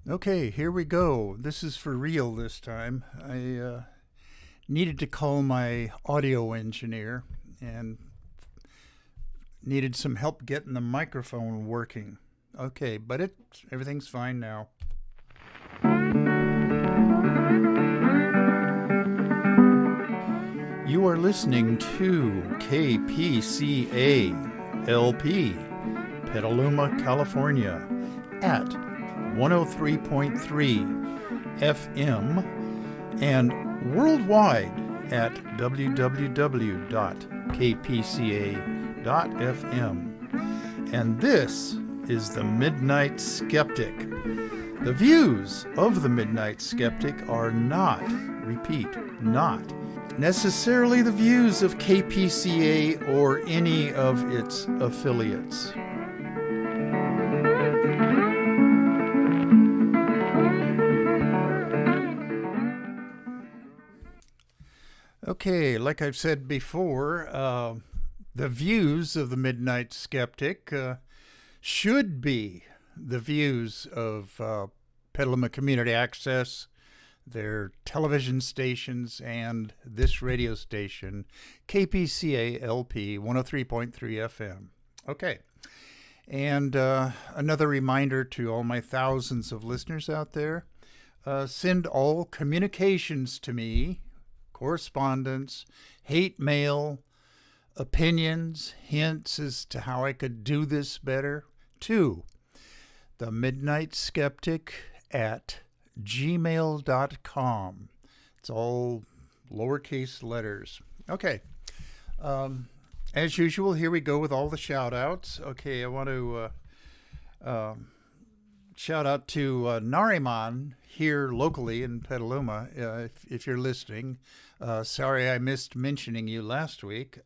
Okay, here we go. This is for real this time. I needed to call my audio engineer and needed some help getting the microphone working. Okay, but everything's fine now. You are listening to KPCA LP, Petaluma, California, at 103.3 FM and worldwide at www.kpca.fm. And this is the Midnight Skeptic. The views of the Midnight Skeptic are not, repeat, not necessarily the views of KPCA or any of its affiliates. Okay, like I've said before, the views of the Midnight Skeptic should be the views of Petaluma Community Access, their television stations, and this radio station, KPCA LP 103.3 FM. Okay, and another reminder to all my thousands of listeners out there, send all communications to me, correspondence, hate mail, opinions, hints as to how I could do this better, to the Midnight Skeptic at gmail.com. It's all lowercase letters. Okay. As usual, here we go with all the shout outs. Okay, I want to shout out to Nariman here locally in Petaluma, if you're listening. Sorry I missed mentioning you last week.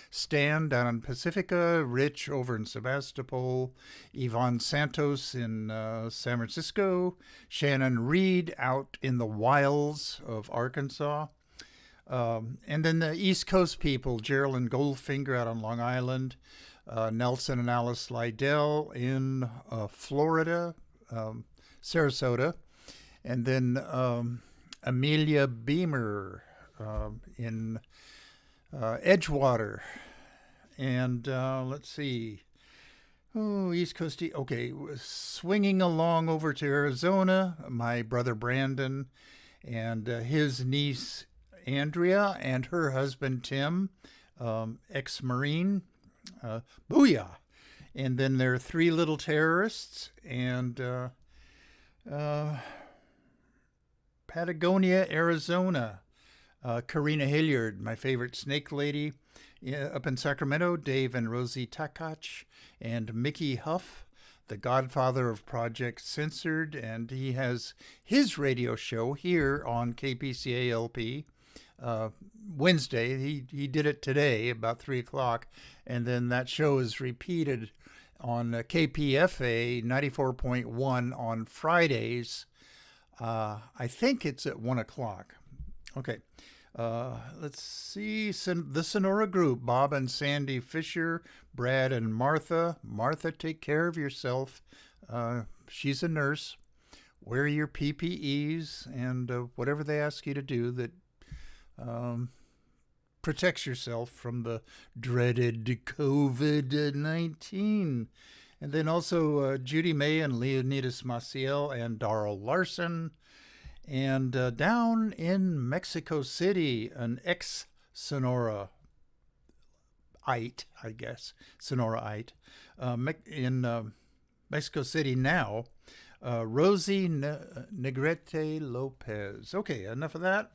Stan down in Pacifica, Rich over in Sebastopol, Yvonne Santos in San Francisco, Shannon Reed out in the wilds of Arkansas, and then the East Coast people, Geraldine Goldfinger out on Long Island, Nelson and Alice Lydell in Florida, Sarasota, and then Amelia Beamer in Edgewater, and let's see, East Coast. Okay, swinging along over to Arizona, my brother Brandon and his niece Andrea and her husband Tim, ex-Marine, booyah. And then there are three little terrorists and Patagonia, Arizona, Karina Hilliard, my favorite snake lady, up in Sacramento, Dave and Rosie Takach, and Mickey Huff, the godfather of Project Censored, and he has his radio show here on KPCA LP. Wednesday, he did it today about 3 o'clock, and then that show is repeated on KPFA 94.1 on Fridays. I think it's at 1 o'clock. Okay. Let's see. The Sonora Group, Bob and Sandy Fisher, Brad and Martha. Martha, take care of yourself. She's a nurse. Wear your PPEs and whatever they ask you to do that protects yourself from the dreaded COVID-19. And then also Judy May and Leonidas Maciel and Darrell Larson. And down in Mexico City, an ex-Sonora-ite, I guess, Sonora-ite, in Mexico City now, Rosie Negrete Lopez. Okay, enough of that.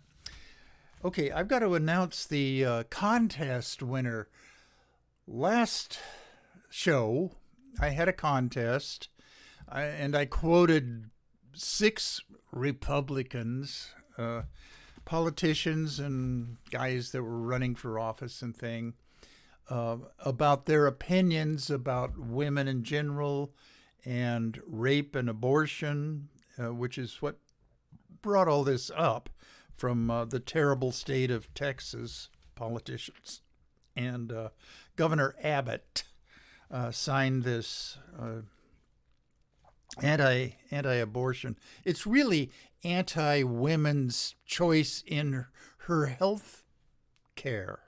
Okay, I've got to announce the contest winner. Last show, I had a contest, and I quoted 6 Republicans, politicians and guys that were running for office and thing, about their opinions about women in general and rape and abortion, which is what brought all this up from the terrible state of Texas politicians. And Governor Abbott signed this anti-abortion. It's really anti-women's choice in her health care.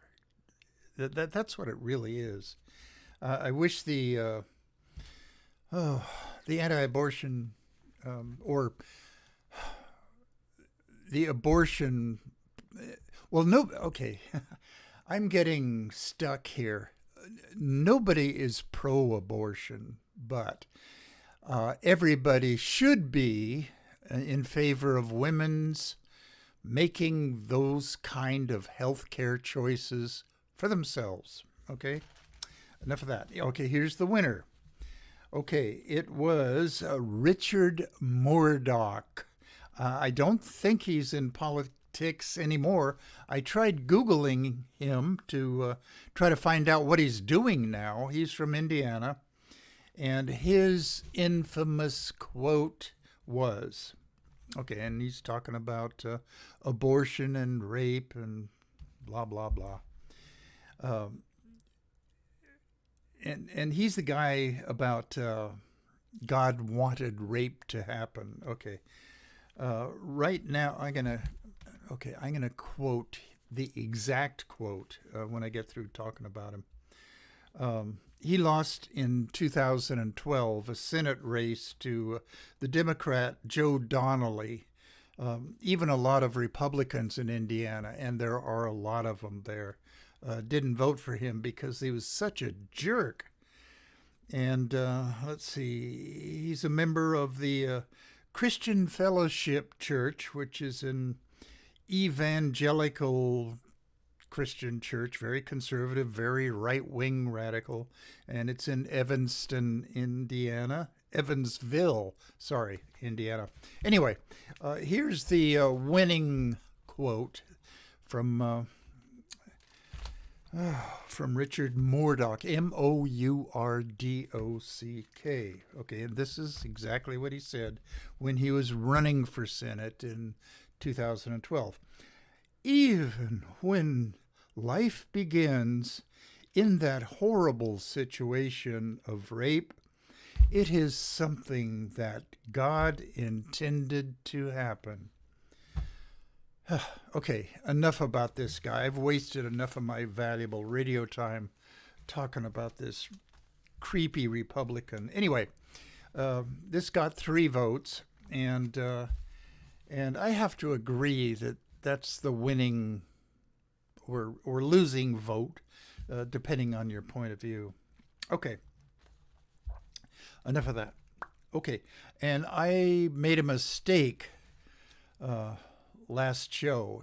That's what it really is. I wish the anti-abortion or the abortion. Well, no. Okay, I'm getting stuck here. Nobody is pro-abortion, but everybody should be in favor of women's making those kind of healthcare choices for themselves. Okay, enough of that. Okay, here's the winner. Okay, it was Richard Murdoch. I don't think he's in politics anymore. I tried Googling him to try to find out what he's doing now. He's from Indiana. And his infamous quote was, okay, and he's talking about abortion and rape and blah, blah, blah. And he's the guy about God wanted rape to happen. Okay. Right now, I'm gonna quote the exact quote when I get through talking about him. He lost in 2012 a Senate race to the Democrat Joe Donnelly. Even a lot of Republicans in Indiana, and there are a lot of them there, didn't vote for him because he was such a jerk. And let's see, he's a member of the Christian Fellowship Church, which is an evangelical Christian church, very conservative, very right-wing radical, and it's in Evansville, Indiana. Anyway, here's the winning quote from Richard Murdoch, Mourdock. Okay, and this is exactly what he said when he was running for Senate in 2012. Even when life begins in that horrible situation of rape, it is something that God intended to happen. Okay, enough about this guy. I've wasted enough of my valuable radio time talking about this creepy Republican. Anyway, this got 3 votes, and I have to agree that that's the winning or losing vote, depending on your point of view. Okay, enough of that. Okay, and I made a mistake last show.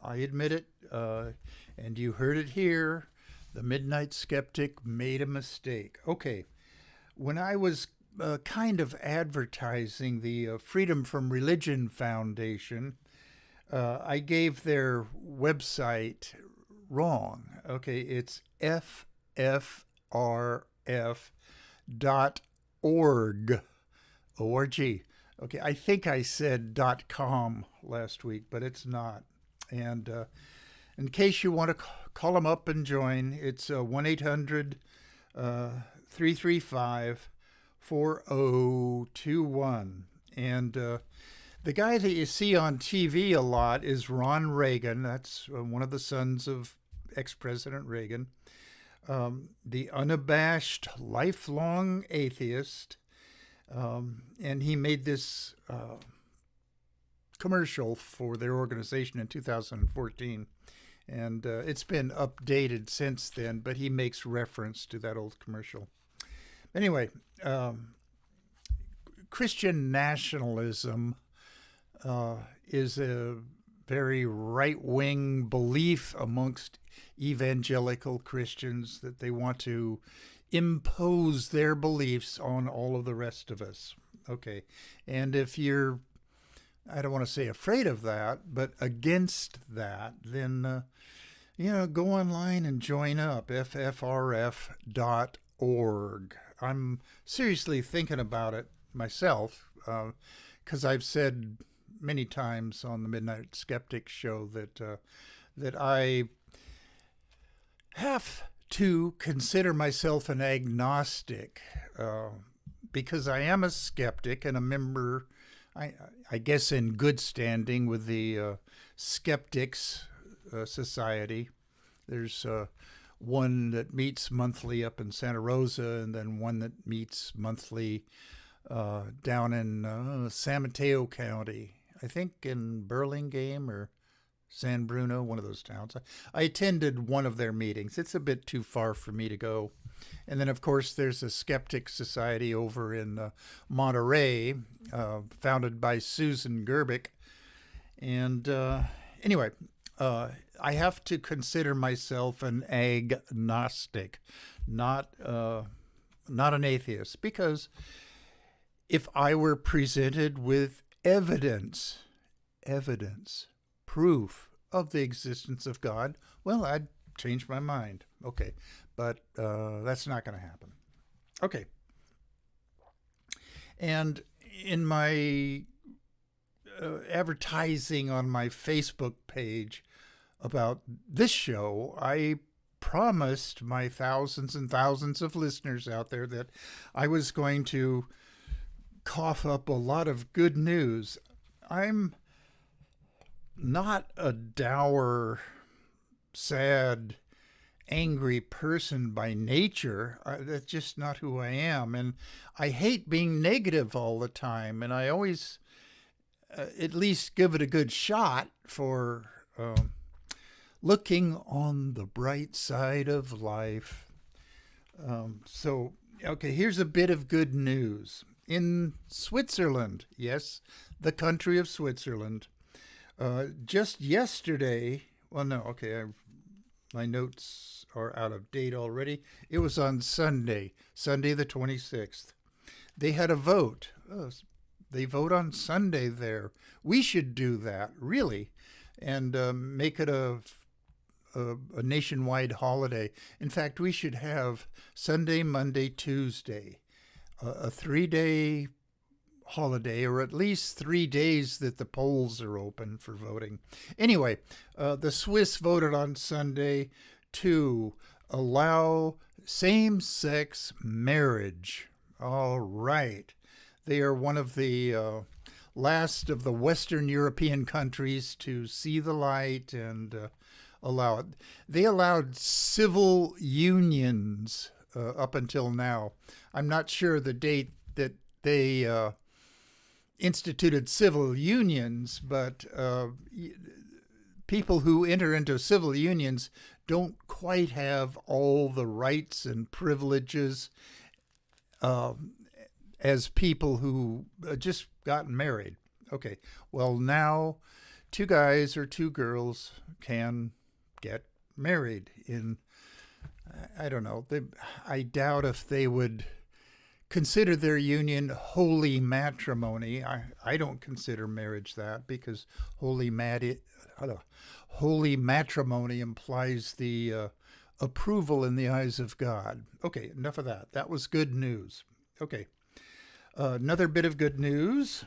I admit it, and you heard it here. The Midnight Skeptic made a mistake. Okay, when I was kind of advertising the Freedom from Religion Foundation, I gave their website wrong. Okay, it's ffrf.org. O-R-G. Okay, I think I said .com last week, but it's not. And in case you want to call them up and join, it's 1-800-335-4021. And the guy that you see on TV a lot is Ron Reagan. That's one of the sons of ex-President Reagan. The unabashed, lifelong atheist. And he made this commercial for their organization in 2014. And it's been updated since then, but he makes reference to that old commercial. Anyway, Christian nationalism is a very right-wing belief amongst evangelical Christians that they want to impose their beliefs on all of the rest of us. Okay. And if you're, I don't want to say afraid of that, but against that, then, go online and join up, ffrf.org. I'm seriously thinking about it myself, because I've said many times on the Midnight Skeptic show that I have to consider myself an agnostic because I am a skeptic and a member, I guess, in good standing with the Skeptics Society. There's one that meets monthly up in Santa Rosa, and then one that meets monthly down in San Mateo County. I think in Burlingame or San Bruno, one of those towns. I attended one of their meetings. It's a bit too far for me to go. And then, of course, there's a Skeptic Society over in Monterey, founded by Susan Gerbic. And anyway, I have to consider myself an agnostic, not an atheist, because if I were presented with evidence, proof of the existence of God, well, I'd change my mind. Okay, but that's not going to happen. Okay. And in my advertising on my Facebook page about this show, I promised my thousands and thousands of listeners out there that I was going to cough up a lot of good news. I'm not a dour, sad, angry person by nature. That's just not who I am. And I hate being negative all the time. And I always at least give it a good shot for looking on the bright side of life. Okay, here's a bit of good news. In Switzerland, yes, the country of Switzerland, just yesterday, my notes are out of date already. It was on Sunday the 26th. They had a vote. They vote on Sunday there. We should do that, really, and make it a nationwide holiday. In fact, we should have Sunday, Monday, Tuesday, a 3-day holiday, or at least 3 days that the polls are open for voting. Anyway, the Swiss voted on Sunday to allow same-sex marriage. All right. They are one of the last of the Western European countries to see the light and allow it. They allowed civil unions up until now. I'm not sure the date that they instituted civil unions, but people who enter into civil unions don't quite have all the rights and privileges as people who just gotten married. Okay, well, now 2 guys or 2 girls can get married in, I don't know, I doubt if they would consider their union holy matrimony. I don't consider marriage that, because holy matrimony implies the approval in the eyes of God. Okay, enough of that. That was good news. Okay, another bit of good news.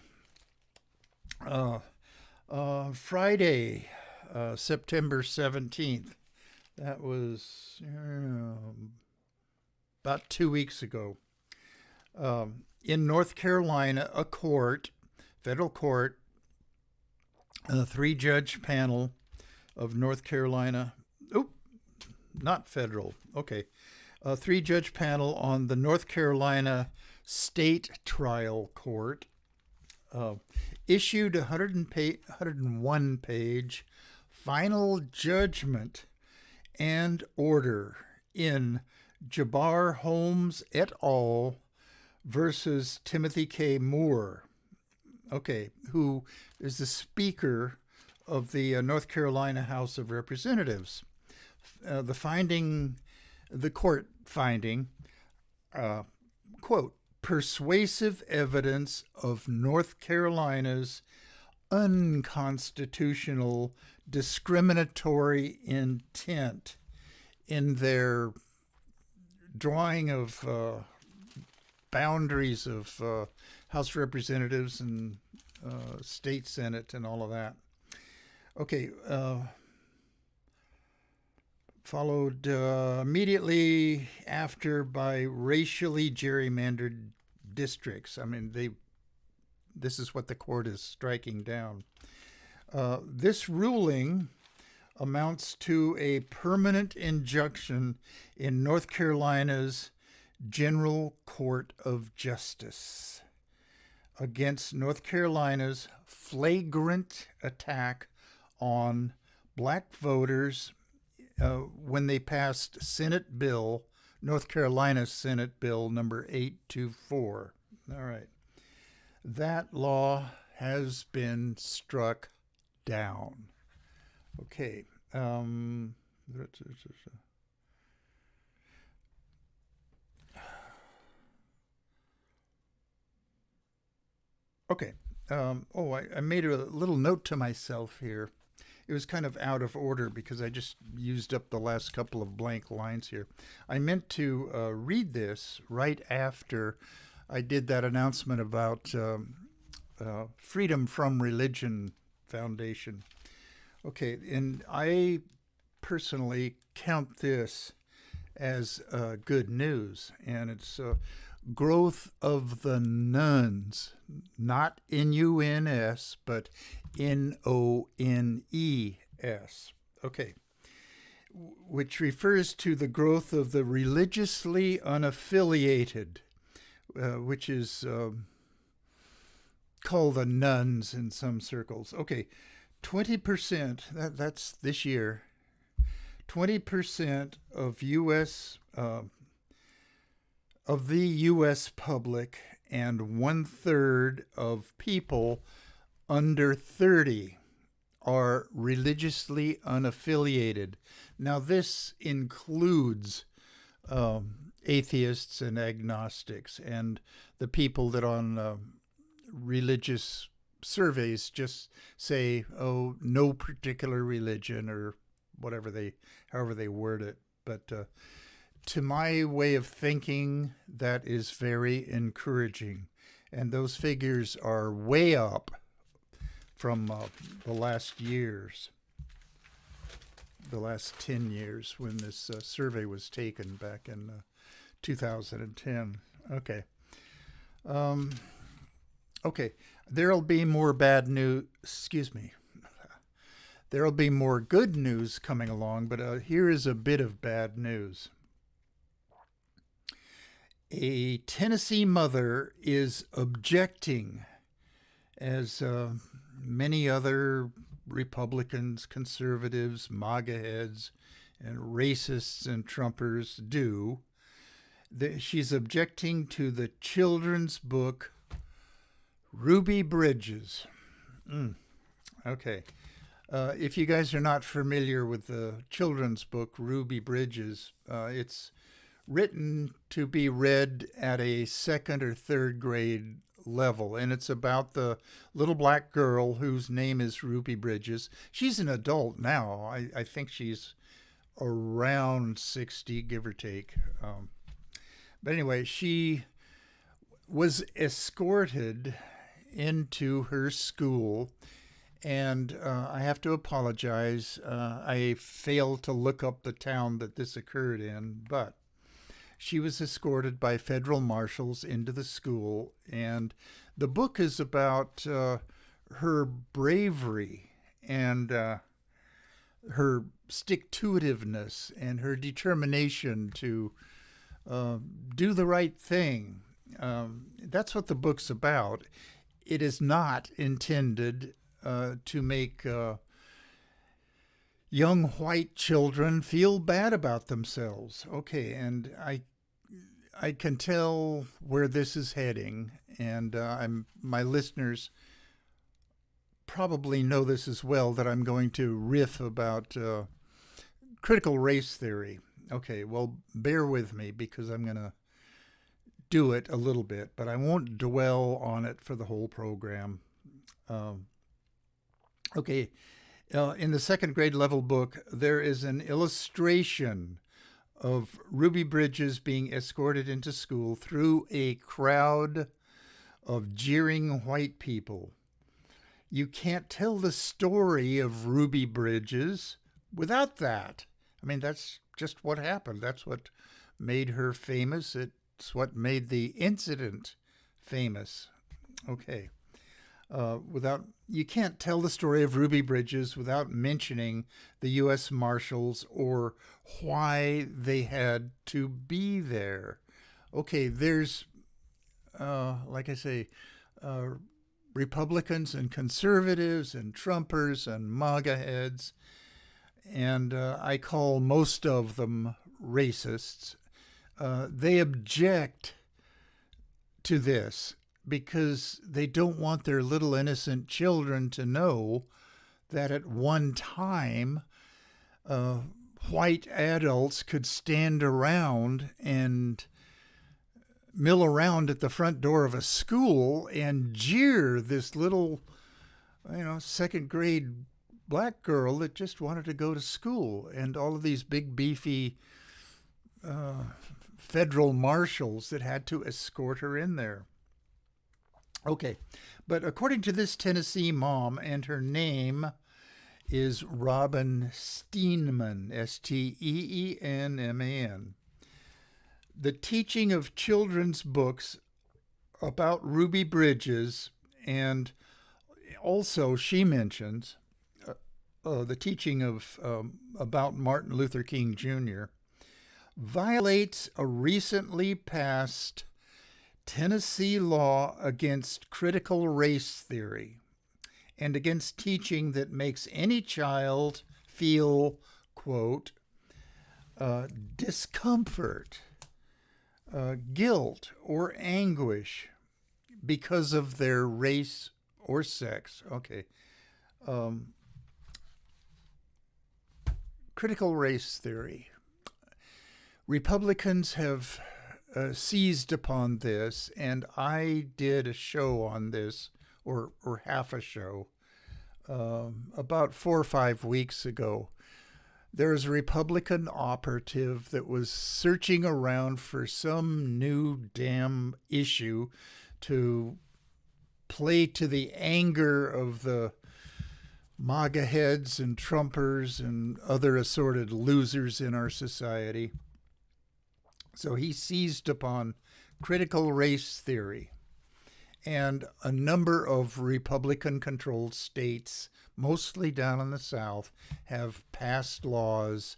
Friday, September 17th. That was about 2 weeks ago. In North Carolina, a federal court, a 3-judge panel of North Carolina, not federal, okay, a 3-judge panel on the North Carolina State Trial Court issued a 101-page final judgment and order in Jabbar Holmes et al. Versus Timothy K. Moore, who is the Speaker of the North Carolina House of Representatives. The court finding, quote, persuasive evidence of North Carolina's unconstitutional discriminatory intent in their drawing of boundaries of House Representatives and State Senate and all of that. Okay, followed immediately after by racially gerrymandered districts. I mean, this is what the court is striking down. This ruling amounts to a permanent injunction in North Carolina's General Court of Justice against North Carolina's flagrant attack on black voters when they passed North Carolina Senate Bill number 824. All right. That law has been struck down. Okay. Okay. I made a little note to myself here. It was kind of out of order because I just used up the last couple of blank lines here. I meant to read this right after I did that announcement about Freedom from Religion Foundation. Okay, and I personally count this as good news, and it's growth of the nuns, not N-U-N-S, but N-O-N-E-S. Okay, which refers to the growth of the religiously unaffiliated, which is called the nuns in some circles. Okay, 20%, that's this year, 20% of the U.S. public and 1/3 of people under 30 are religiously unaffiliated. Now, this includes atheists and agnostics and the people that on religious surveys just say, oh, no particular religion, or however they word it. But to my way of thinking, that is very encouraging. And those figures are way up from the last 10 years when this survey was taken back in 2010. Okay. Okay. There'll be more bad news. Excuse me. There'll be more good news coming along, but here is a bit of bad news. A Tennessee mother is objecting, as many other Republicans, conservatives, MAGA heads, and racists and Trumpers do. She's objecting to the children's book Ruby Bridges. Okay. If you guys are not familiar with the children's book Ruby Bridges, it's written to be read at a second or third grade level, and it's about the little black girl whose name is Ruby Bridges. She's an adult now. I think she's around 60, give or take. But anyway, she was escorted into her school, and I have to apologize. I failed to look up the town that this occurred in, but she was escorted by federal marshals into the school, and the book is about her bravery and her stick-to-itiveness and her determination to do the right thing. That's what the book's about. It is not intended to make young white children feel bad about themselves. Okay, and I can tell where this is heading, and my listeners probably know this as well, that I'm going to riff about critical race theory. Okay, well, bear with me because I'm going to do it a little bit, but I won't dwell on it for the whole program. Okay. In the second grade level book, there is an illustration of Ruby Bridges being escorted into school through a crowd of jeering white people. You can't tell the story of Ruby Bridges without that. I mean, that's just what happened. That's what made her famous. It's what made the incident famous. Okay. You can't tell the story of Ruby Bridges without mentioning the U.S. Marshals or why they had to be there. Okay, there's, like I say, uh, Republicans and conservatives and Trumpers and MAGA heads, and I call most of them racists. They object to this because they don't want their little innocent children to know that at one time white adults could stand around and mill around at the front door of a school and jeer this little, second grade black girl that just wanted to go to school, and all of these big beefy federal marshals that had to escort her in there. Okay, but according to this Tennessee mom, and her name is Robin Steenman, Steenman. The teaching of children's books about Ruby Bridges, and also she mentions the teaching of about Martin Luther King Jr., violates a recently passed Tennessee law against critical race theory and against teaching that makes any child feel, quote, discomfort, guilt, or anguish because of their race or sex. Okay. Critical race theory. Republicans have seized upon this, and I did a show on this, or half a show, about 4 or 5 weeks ago. There was a Republican operative that was searching around for some new damn issue to play to the anger of the MAGA heads and Trumpers and other assorted losers in our society. So he seized upon critical race theory. And a number of Republican-controlled states, mostly down in the South, have passed laws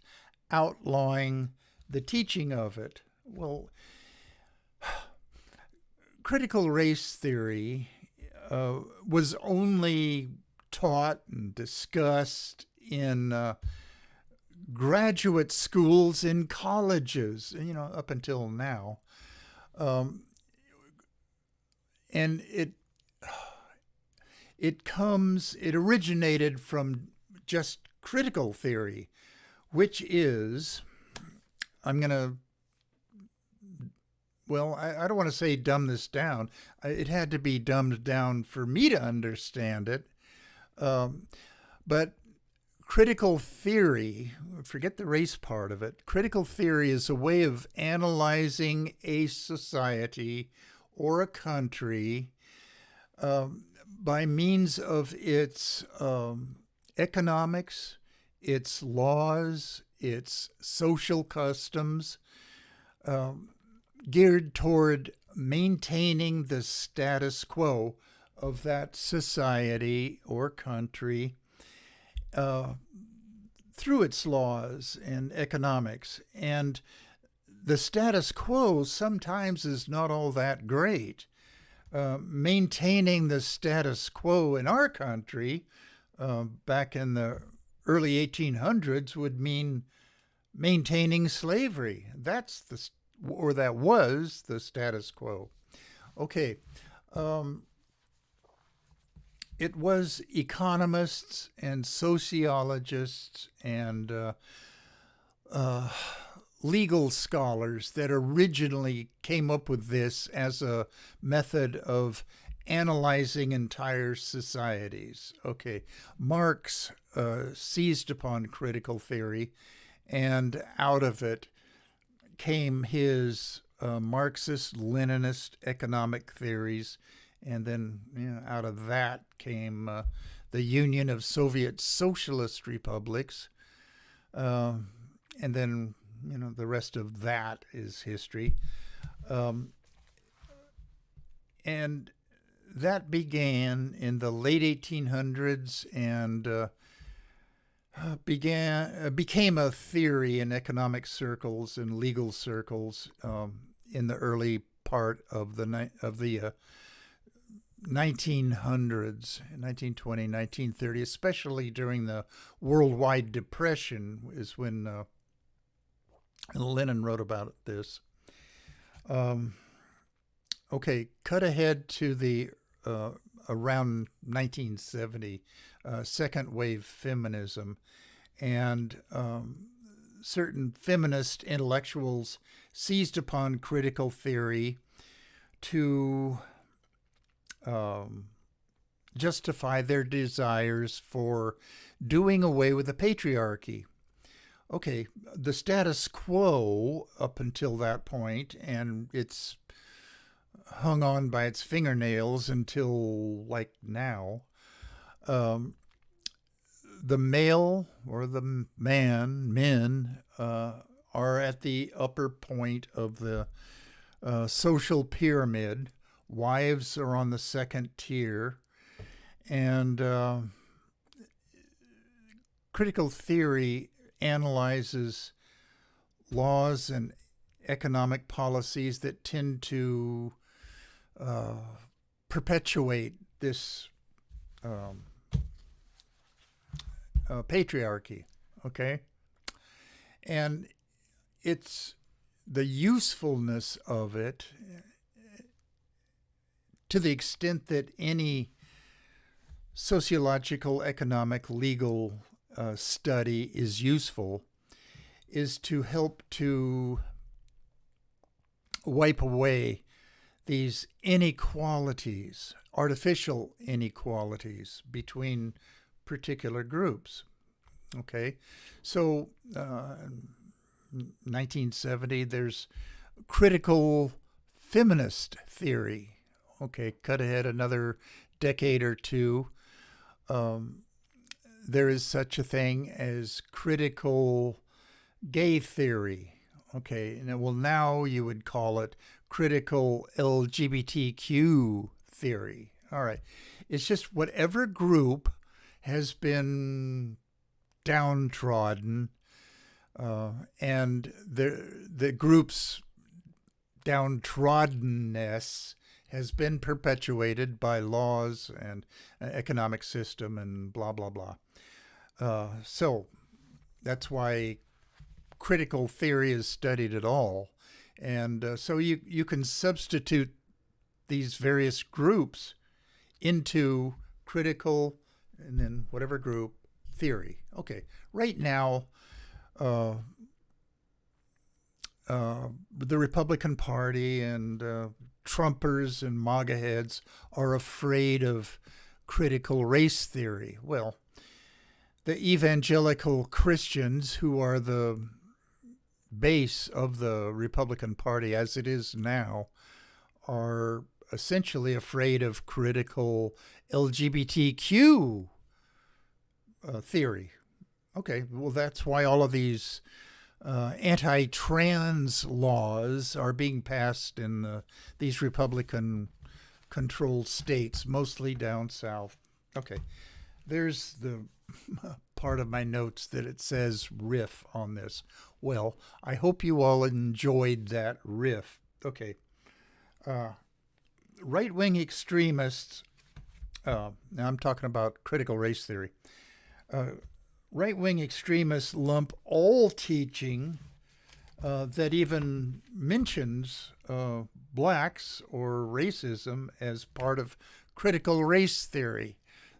outlawing the teaching of it. Well, critical race theory was only taught and discussed in graduate schools in colleges, up until now. And it originated from just critical theory, which is, I don't want to say dumb this down. It had to be dumbed down for me to understand it. But critical theory, forget the race part of it, critical theory is a way of analyzing a society or a country by means of its economics, its laws, its social customs, geared toward maintaining the status quo of that society or country through its laws and economics. And the status quo sometimes is not all that great. Maintaining the status quo in our country back in the early 1800s would mean maintaining slavery. That was the status quo. Okay. It was economists and sociologists and legal scholars that originally came up with this as a method of analyzing entire societies. Okay, Marx seized upon critical theory, and out of it came his Marxist-Leninist economic theories, and then out of that came the Union of Soviet Socialist Republics, and then the rest of that is history. and that began in the late 1800s and became a theory in economic circles and legal circles in the early part of the 1900s, 1920, 1930, especially during the worldwide depression is when Lenin wrote about this. Okay, cut ahead to the around 1970, second wave feminism, and certain feminist intellectuals seized upon critical theory to justify their desires for doing away with the patriarchy. Okay, the status quo up until that point, and it's hung on by its fingernails until like now. The male or the men are at the upper point of the social pyramid. Wives are on the second tier, and critical theory analyzes laws and economic policies that tend to perpetuate this patriarchy, okay? And it's the usefulness of it, to the extent that any sociological, economic, legal study is useful, is to help to wipe away these inequalities, artificial inequalities between particular groups. Okay, so 1970, there's critical feminist theory. Okay, cut ahead another decade or two. There is such a thing as critical gay theory. Okay, and well, now you would call it critical LGBTQ theory. All right, it's just whatever group has been downtrodden, and the group's downtroddenness has been perpetuated by laws and economic system and blah, blah, blah. So that's why critical theory is studied at all. And so you can substitute these various groups into critical and then whatever group theory. Okay, right now, the Republican Party and Trumpers and MAGA heads are afraid of critical race theory. Well, the evangelical Christians, who are the base of the Republican Party as it is now, are essentially afraid of critical LGBTQ theory. Okay, well, that's why all of these anti-trans laws are being passed in these Republican-controlled states, mostly down south. Okay, there's the part of my notes that it says riff on this. Well, I hope you all enjoyed that riff. Okay. Right-wing extremists, now I'm talking about critical race theory. Right-wing extremists lump all teaching that even mentions blacks or racism as part of critical race theory.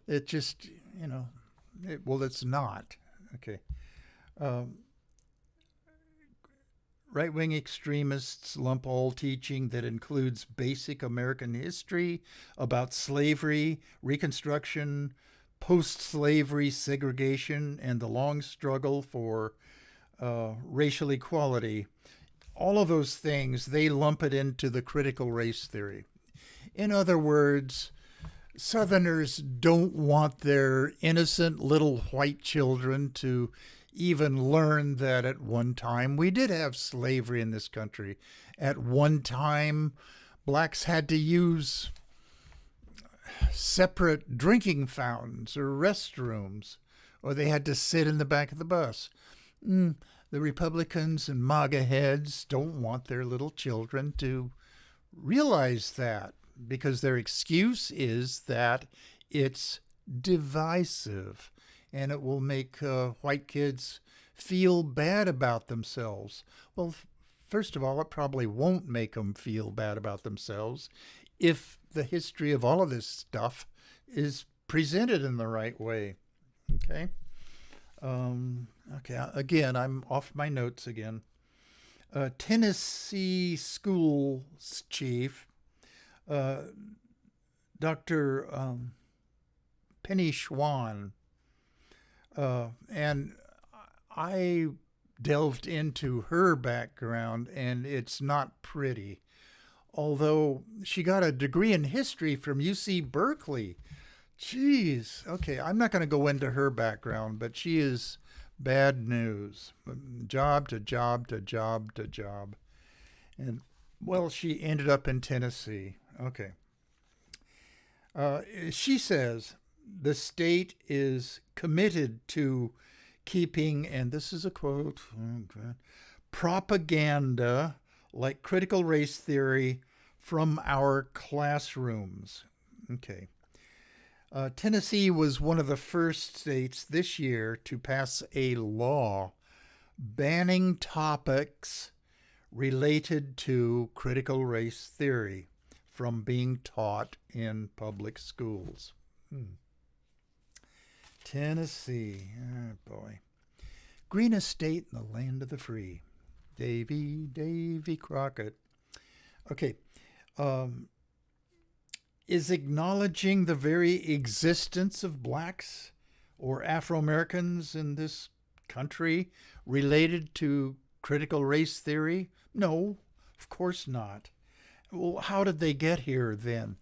It just, it's not. Okay. Right-wing extremists lump all teaching that includes basic American history about slavery, Reconstruction, post-slavery segregation, and the long struggle for racial equality. All of those things, they lump it into the critical race theory. In other words, Southerners don't want their innocent little white children to even learn that at one time we did have slavery in this country. At one time, blacks had to use separate drinking fountains or restrooms, or they had to sit in the back of the bus. The Republicans and MAGA heads don't want their little children to realize that, because their excuse is that it's divisive and it will make white kids feel bad about themselves. Well, first of all, it probably won't make them feel bad about themselves if the history of all of this stuff is presented in the right way. Okay. Okay. Again, I'm off my notes again. Tennessee school chief, Dr. Penny Schwann, and I delved into her background, and it's not pretty. Although she got a degree in history from UC Berkeley. Jeez. Okay, I'm not going to go into her background, but she is bad news. Job to job to job to job. And, well, she ended up in Tennessee. Okay. She says the state is committed to keeping, and this is a quote, propaganda like critical race theory from our classrooms. Okay. Tennessee was one of the first states this year to pass a law banning topics related to critical race theory from being taught in public schools. Tennessee, oh boy. Greenest state in the land of the free. Davy Crockett. Okay. Is acknowledging the very existence of blacks or Afro-Americans in this country related to critical race theory? No, of course not. Well, how did they get here then?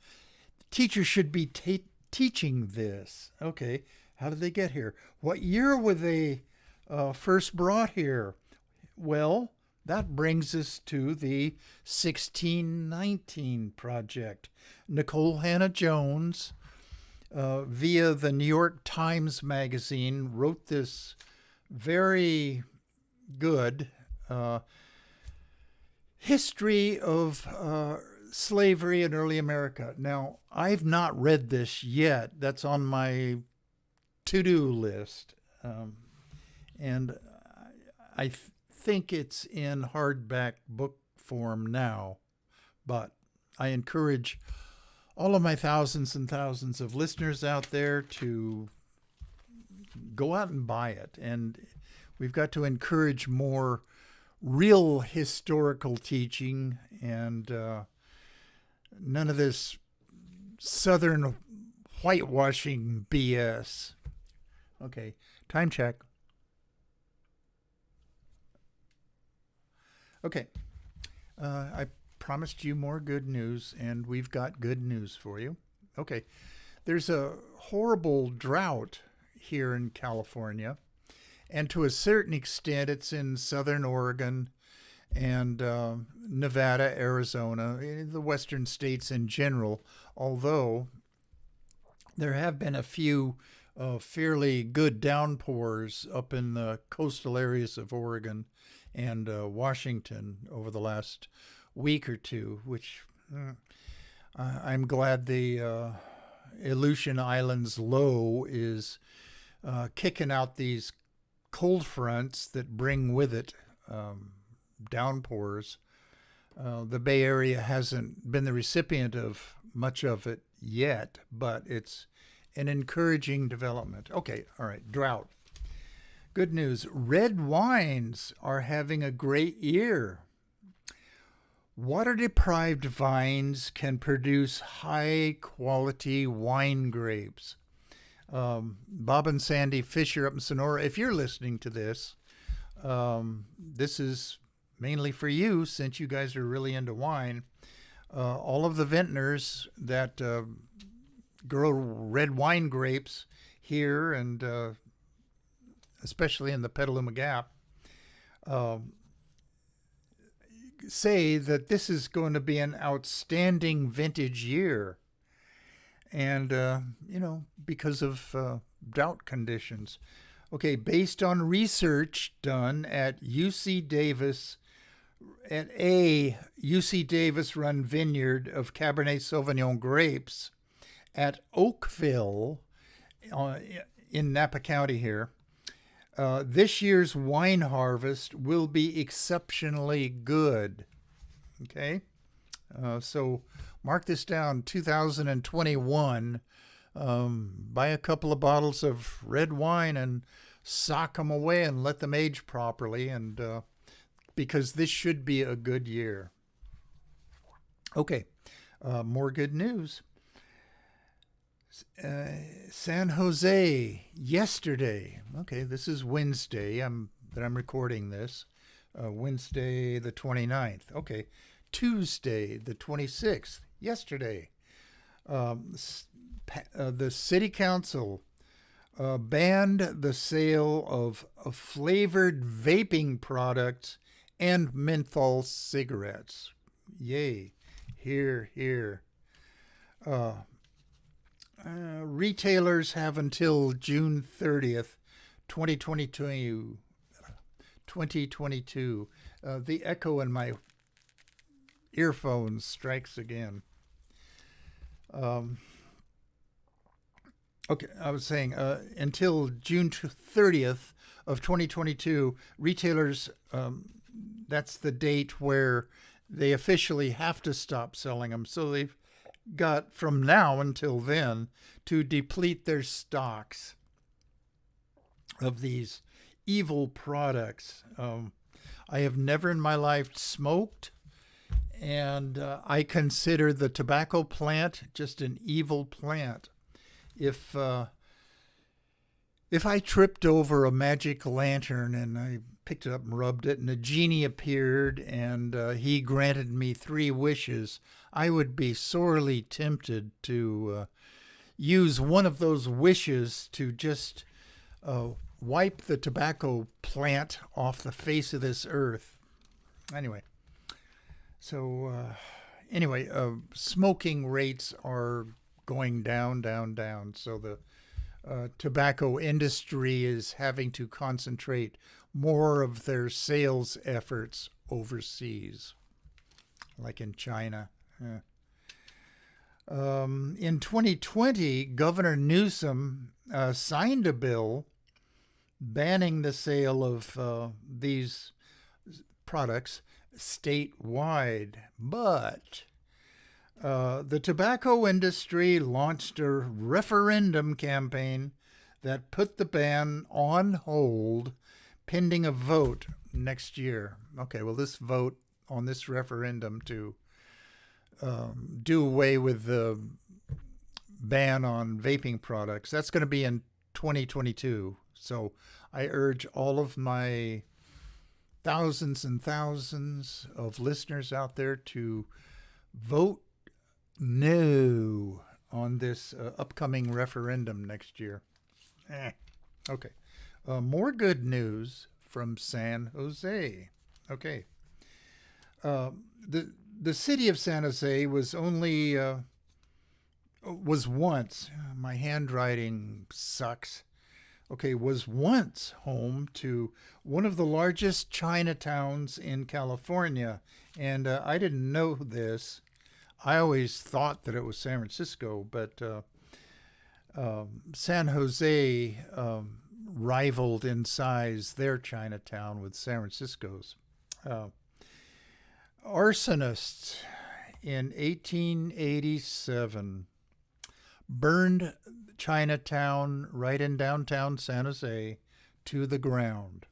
Teachers should be teaching this. Okay, how did they get here? What year were they first brought here? Well, that brings us to the 1619 Project. Nicole Hannah-Jones, via the New York Times Magazine, wrote this very good history of slavery in early America. Now, I've not read this yet. That's on my to-do list. And I think it's in hardback book form now, but I encourage all of my thousands and thousands of listeners out there to go out and buy it. And we've got to encourage more real historical teaching and none of this Southern whitewashing BS. Okay, time check. Okay, I promised you more good news, and we've got good news for you. Okay, there's a horrible drought here in California, and to a certain extent, it's in southern Oregon and Nevada, Arizona, the western states in general, although there have been a few fairly good downpours up in the coastal areas of Oregon and Washington over the last week or two, which I'm glad the Aleutian Islands low is kicking out these cold fronts that bring with it downpours. The Bay Area hasn't been the recipient of much of it yet, but it's an encouraging development. Okay, all right, drought. Good news. Red wines are having a great year. Water-deprived vines can produce high-quality wine grapes. Bob and Sandy Fisher up in Sonora, if you're listening to this, this is mainly for you since you guys are really into wine. All of the vintners that grow red wine grapes here and especially in the Petaluma Gap, say that this is going to be an outstanding vintage year. And, because of drought conditions. Okay, based on research done at UC Davis, at a UC Davis run vineyard of Cabernet Sauvignon grapes at Oakville in Napa County here, this year's wine harvest will be exceptionally good. Okay, so mark this down, 2021. Buy a couple of bottles of red wine and sock them away and let them age properly, and because this should be a good year. Okay, more good news. San Jose yesterday. Okay, this is Wednesday. that I'm recording this. Wednesday the 29th. Okay, Tuesday the 26th. Yesterday, the city council banned the sale of flavored vaping products and menthol cigarettes. Yay! Hear, hear. Retailers have until June 30th, 2022. The echo in my earphones strikes again. Okay, I was saying until June 30th of 2022, retailers, that's the date where they officially have to stop selling them. So they've got from now until then to deplete their stocks of these evil products. I have never in my life smoked, and I consider the tobacco plant just an evil plant. If I tripped over a magic lantern and I picked it up and rubbed it, and a genie appeared and he granted me 3 wishes, I would be sorely tempted to use one of those wishes to just wipe the tobacco plant off the face of this earth. Anyway, so smoking rates are going down. So the tobacco industry is having to concentrate more of their sales efforts overseas, like in China. In 2020, Governor Newsom signed a bill banning the sale of these products statewide, but the tobacco industry launched a referendum campaign that put the ban on hold pending a vote next year. Okay, well, this vote on this referendum to do away with the ban on vaping products, that's going to be in 2022. So I urge all of my thousands and thousands of listeners out there to vote no on this upcoming referendum next year. Okay. More good news from San Jose. Okay. The city of San Jose was once, my handwriting sucks. Okay, was once home to one of the largest Chinatowns in California. And I didn't know this. I always thought that it was San Francisco, but San Jose rivaled in size their Chinatown with San Francisco's. Arsonists in 1887 burned Chinatown right in downtown San Jose to the ground.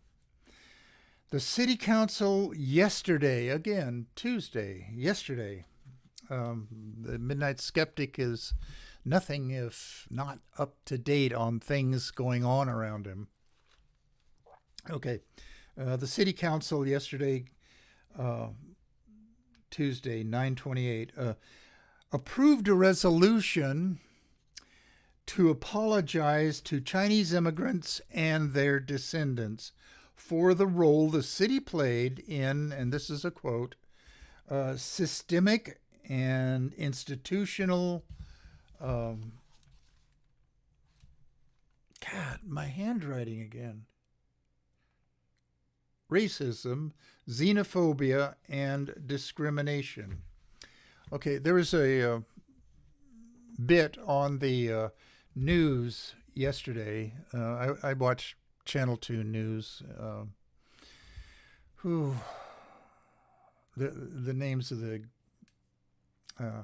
The city council yesterday, again, Tuesday, yesterday, the Midnight Skeptic is nothing if not up to date on things going on around him. Okay, the city council yesterday, Tuesday, 9/28, approved a resolution to apologize to Chinese immigrants and their descendants for the role the city played in, and this is a quote, Systemic and institutional. Um, God, my handwriting again. Racism, xenophobia, and discrimination. Okay, there was a bit on the news yesterday. I watched Channel 2 News. Who the names of the uh,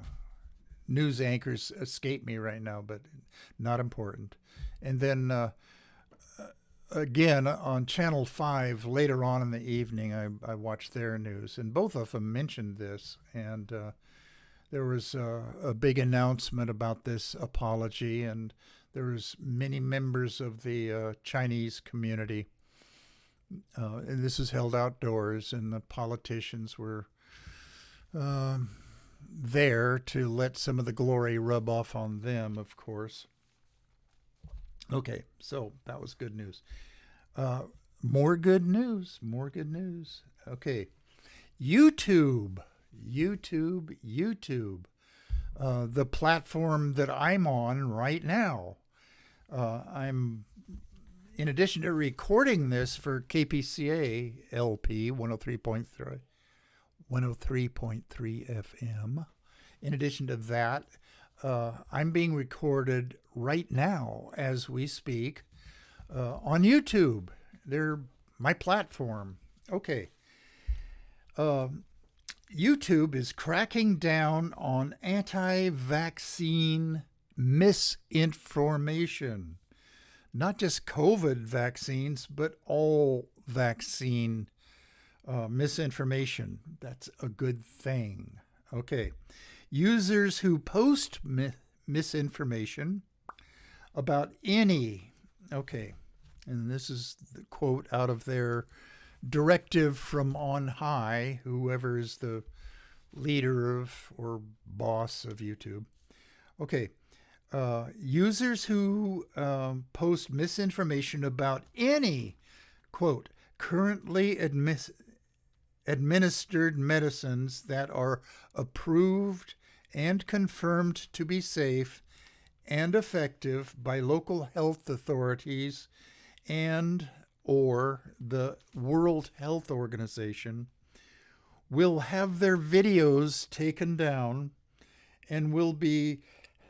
news anchors escape me right now, but not important. And then again on Channel 5 later on in the evening, I watched their news, and both of them mentioned this. And there was a big announcement about this apology, and there was many members of the Chinese community. And this is held outdoors, and the politicians were um, there to let some of the glory rub off on them, of course. Okay, so that was good news. Uh, More good news. More good news. Okay, YouTube. YouTube. The platform that I'm on right now. I'm, in addition to recording this for KPCA LP 103.3 FM, in addition to that, I'm being recorded right now as we speak on YouTube. They're my platform. Okay. YouTube is cracking down on anti-vaccine misinformation. Not just COVID vaccines, but all vaccine misinformation. That's a good thing. Okay. Users who post misinformation about any, okay, and this is the quote out of their directive from on high, whoever is the leader of or boss of YouTube. Okay. Users who post misinformation about any, quote, currently administered medicines that are approved and confirmed to be safe and effective by local health authorities and or the World Health Organization will have their videos taken down and will be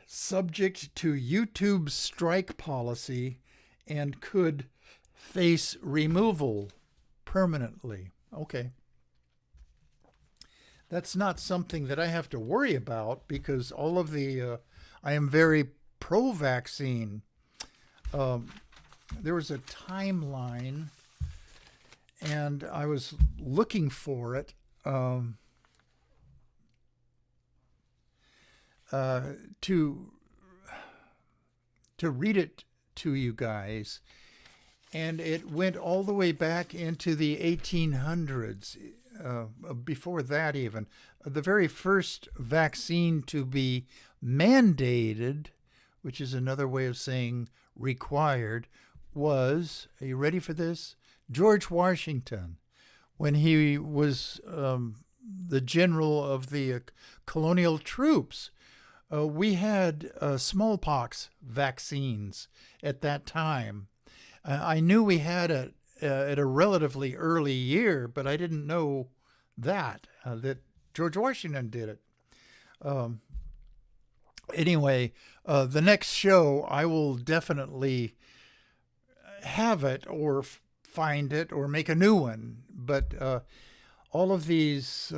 subject to YouTube's strike policy and could face removal permanently. Okay. That's not something that I have to worry about because all of the, I am very pro vaccine. There was a timeline and I was looking for it to read it to you guys, and it went all the way back into the 1800s. Before that, even the very first vaccine to be mandated, which is another way of saying required, was, are you ready for this? George Washington, when he was the general of the colonial troops. We had smallpox vaccines at that time. I knew we had it at a relatively early year, but I didn't know that George Washington did it. Anyway, the next show I will definitely have it or find it or make a new one. But all of these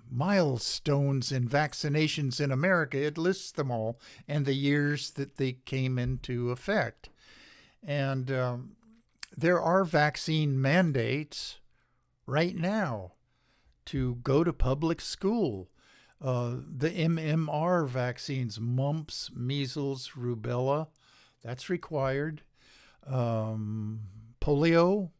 milestones in vaccinations in America, it lists them all and the years that they came into effect. And there are vaccine mandates right now to go to public school. The MMR vaccines, mumps, measles, rubella, that's required. Polio.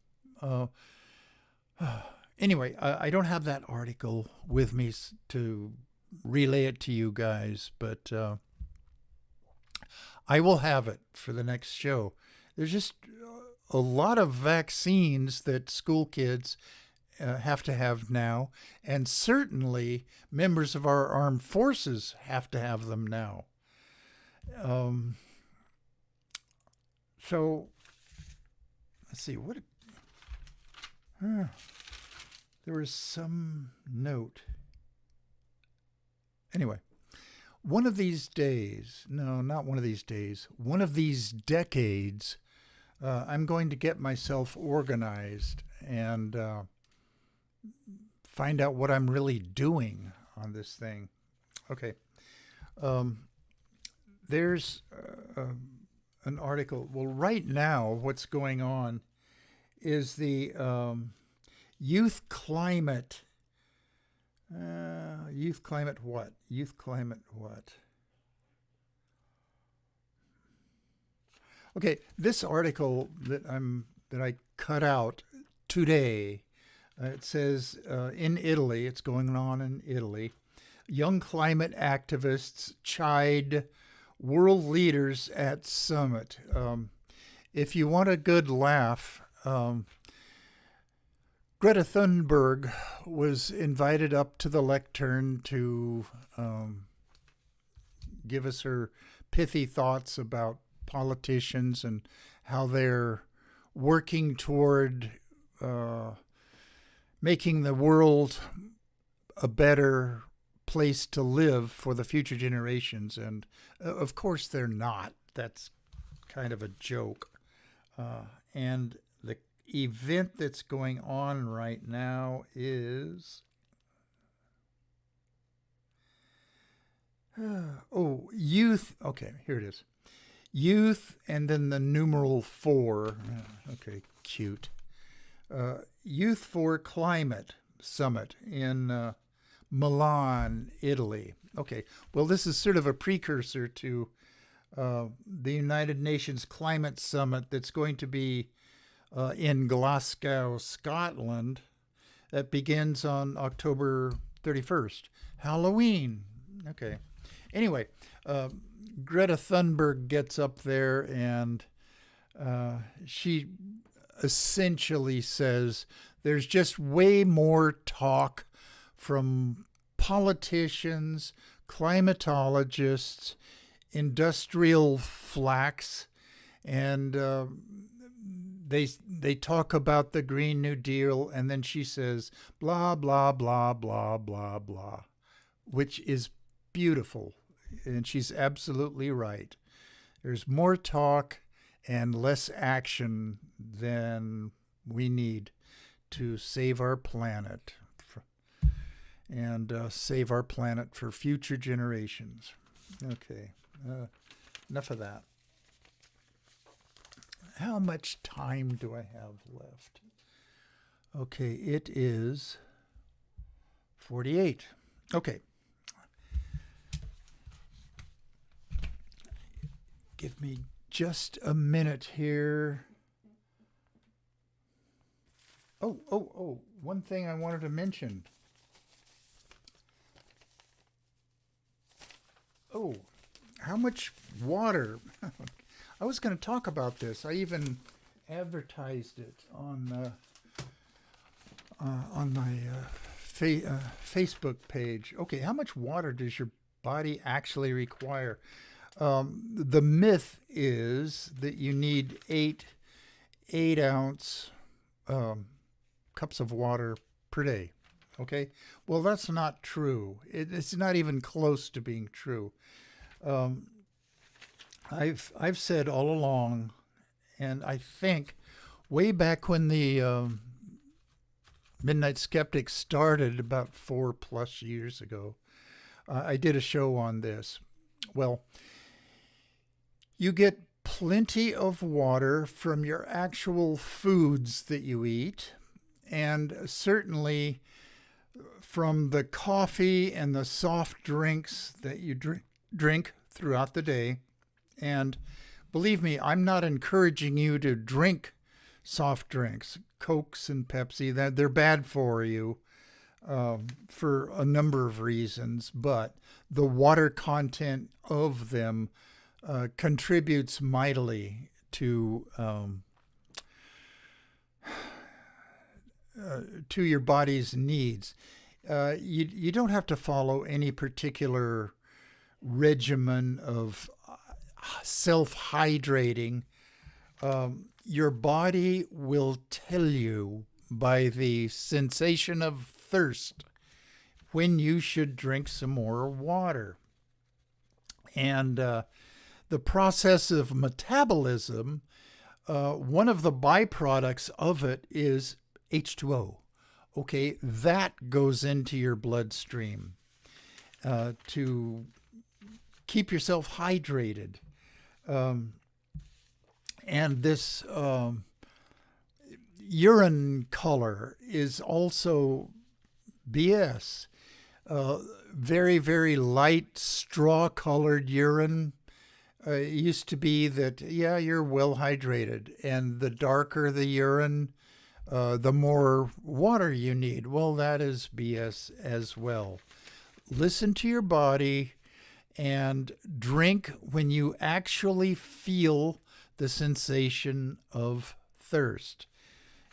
Anyway, I don't have that article with me to relay it to you guys, but I will have it for the next show. There's just a lot of vaccines that school kids have to have now, and certainly members of our armed forces have to have them now. So let's see what. There was some note. Anyway, one of these days, no, not one of these days, one of these decades, I'm going to get myself organized and find out what I'm really doing on this thing. Okay. There's an article. Well, right now, what's going on is the youth climate. Youth climate what? Youth climate what? Okay, this article that I cut out today, it says in Italy, it's going on in Italy, young climate activists chide world leaders at summit. If you want a good laugh, Greta Thunberg was invited up to the lectern to give us her pithy thoughts about politicians and how they're working toward making the world a better place to live for the future generations. And of course they're not. That's kind of a joke. And the event that's going on right now is youth. Okay, here it is. Youth, and then the numeral 4. Okay, cute. Youth for Climate Summit in Milan, Italy. Okay, well, this is sort of a precursor to the United Nations Climate Summit that's going to be in Glasgow, Scotland, that begins on October 31st. Halloween. Okay. Anyway, Greta Thunberg gets up there and she essentially says there's just way more talk from politicians, climatologists, industrial flacks, and they talk about the Green New Deal, and then she says blah blah blah blah blah blah, which is beautiful, and she's absolutely right. There's more talk and less action than we need to save our planet and save our planet for future generations. Okay, enough of that. How much time do I have left? Okay, it is 48. Okay. Give me just a minute here. Oh, one thing I wanted to mention. Oh, how much water? I was going to talk about this. I even advertised it on my Facebook page. Okay, how much water does your body actually require? The myth is that you need 8-ounce cups of water per day. Okay, well, that's not true. It's not even close to being true. I've said all along, and I think way back when the Midnight Skeptic started about 4+ years ago, I did a show on this. Well, you get plenty of water from your actual foods that you eat, and certainly from the coffee and the soft drinks that you drink throughout the day. And believe me, I'm not encouraging you to drink soft drinks, Cokes and Pepsi. They're bad for you for a number of reasons, but the water content of them contributes mightily to to your body's needs. You don't have to follow any particular regimen of self-hydrating. Your body will tell you by the sensation of thirst when you should drink some more water. And the process of metabolism, one of the byproducts of it is H2O. Okay, that goes into your bloodstream to keep yourself hydrated. And this urine color is also BS. Very, very light straw-colored urine. It used to be that, yeah, you're well hydrated. And the darker the urine, the more water you need. Well, that is BS as well. Listen to your body and drink when you actually feel the sensation of thirst.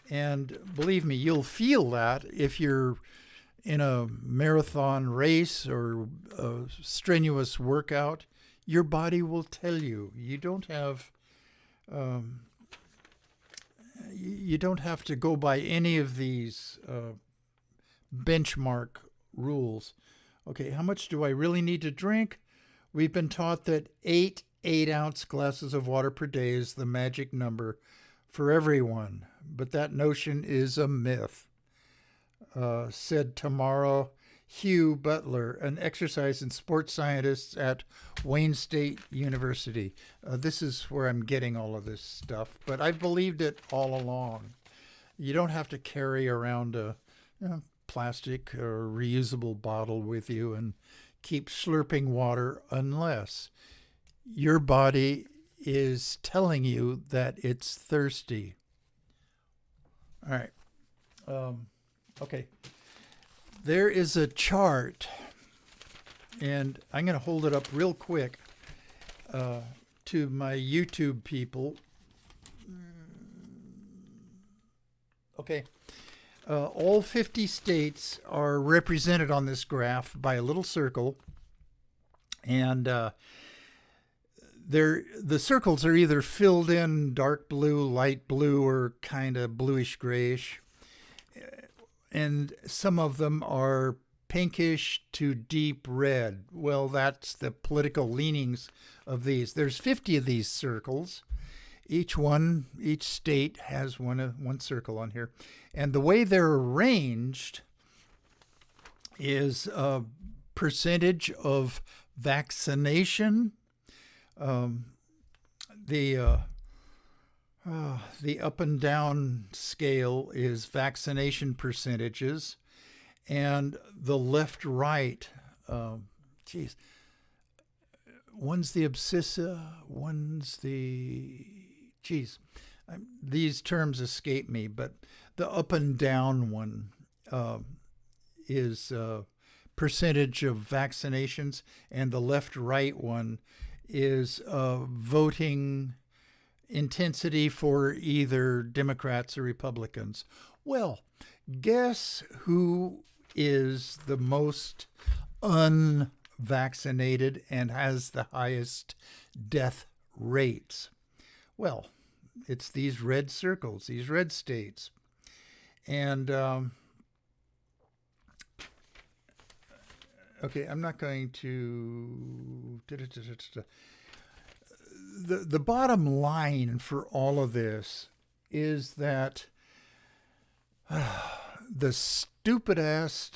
And believe me, you'll feel that if you're in a marathon race or a strenuous workout. Your body will tell you. You don't have to go by any of these benchmark rules. Okay, how much do I really need to drink? We've been taught that 8-ounce glasses of water per day is the magic number for everyone, but that notion is a myth. Said Tamara Hugh Butler, an exercise and sports scientist at Wayne State University. This is where I'm getting all of this stuff, but I've believed it all along. You don't have to carry around a plastic or reusable bottle with you and keep slurping water unless your body is telling you that it's thirsty. All right. Okay. There is a chart, and I'm going to hold it up real quick to my YouTube people. Okay. All 50 states are represented on this graph by a little circle, and the circles are either filled in dark blue, light blue, or kind of bluish grayish. And some of them are pinkish to deep red. Well, that's the political leanings of these. There's 50 of these circles. Each state has one circle on here. And the way they're arranged is a percentage of vaccination. The up and down scale is vaccination percentages, and the left-right, one's the abscissa, one's the, these terms escape me, but the up and down one is percentage of vaccinations, and the left-right one is voting intensity for either Democrats or Republicans. Well, guess who is the most unvaccinated and has the highest death rates? Well, it's these red circles, these red states. And, okay, I'm not going to... The bottom line for all of this is that the stupid-ass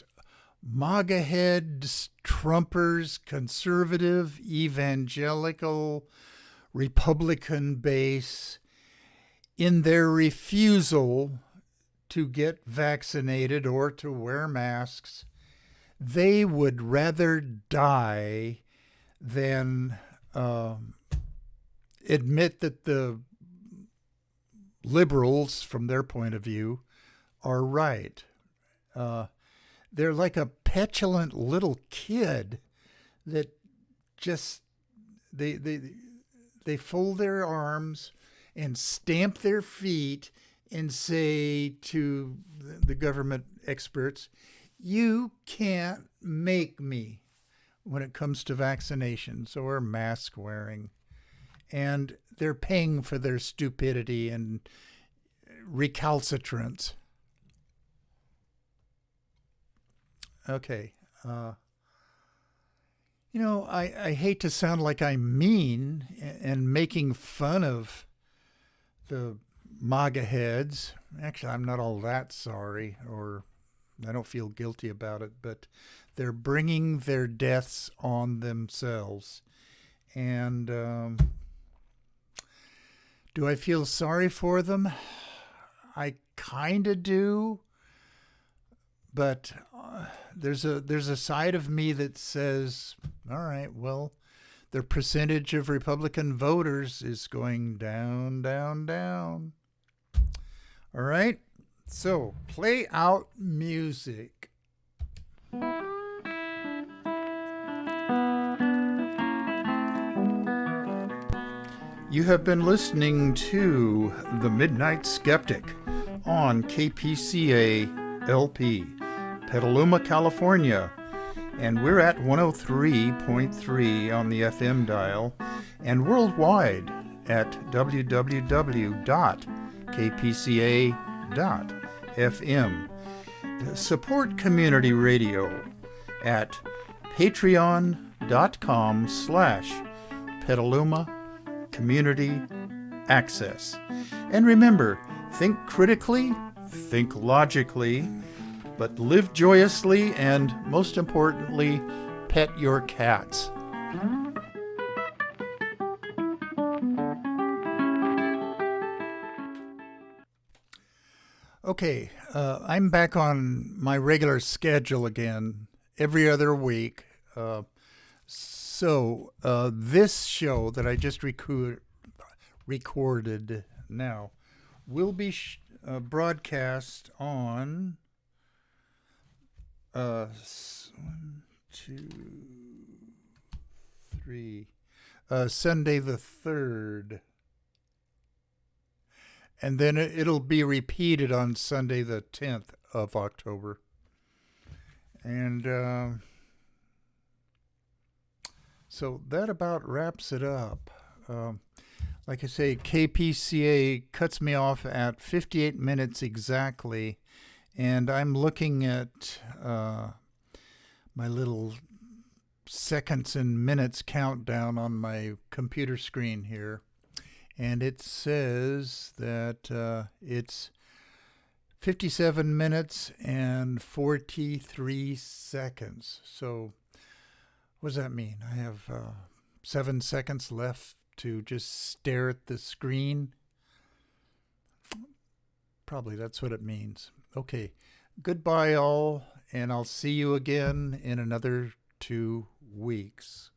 MAGA heads, Trumpers, conservative, evangelical, Republican base, in their refusal to get vaccinated or to wear masks, they would rather die than admit that the liberals, from their point of view, are right. They're like a petulant little kid that just they fold their arms and stamp their feet and say to the government experts, you can't make me when it comes to vaccinations or mask wearing. And they're paying for their stupidity and recalcitrance. Okay. I hate to sound like I'm mean and making fun of the MAGA heads. Actually, I'm not all that sorry, or I don't feel guilty about it, but they're bringing their deaths on themselves. And do I feel sorry for them? I kind of do, but there's a side of me that says, all right, well, the percentage of Republican voters is going down, down, down. All right, so play out music. You have been listening to The Midnight Skeptic on KPCA LP, Petaluma, California. And we're at 103.3 on the FM dial and worldwide at www.kpca.fm. Support community radio at patreon.com/Petaluma Community Access. And remember, think critically, think logically, but live joyously, and most importantly, pet your cats. Okay, I'm back on my regular schedule again, every other week. So this show that I just recorded now will be broadcast on 1, 2, 3, Sunday the 3rd. And then it'll be repeated on Sunday the 10th of October. And so that about wraps it up. Like I say, KPCA cuts me off at 58 minutes exactly. And I'm looking at my little seconds and minutes countdown on my computer screen here. And it says that it's 57 minutes and 43 seconds. So what does that mean? I have 7 seconds left to just stare at the screen. Probably that's what it means. Okay, goodbye all, and I'll see you again in another 2 weeks.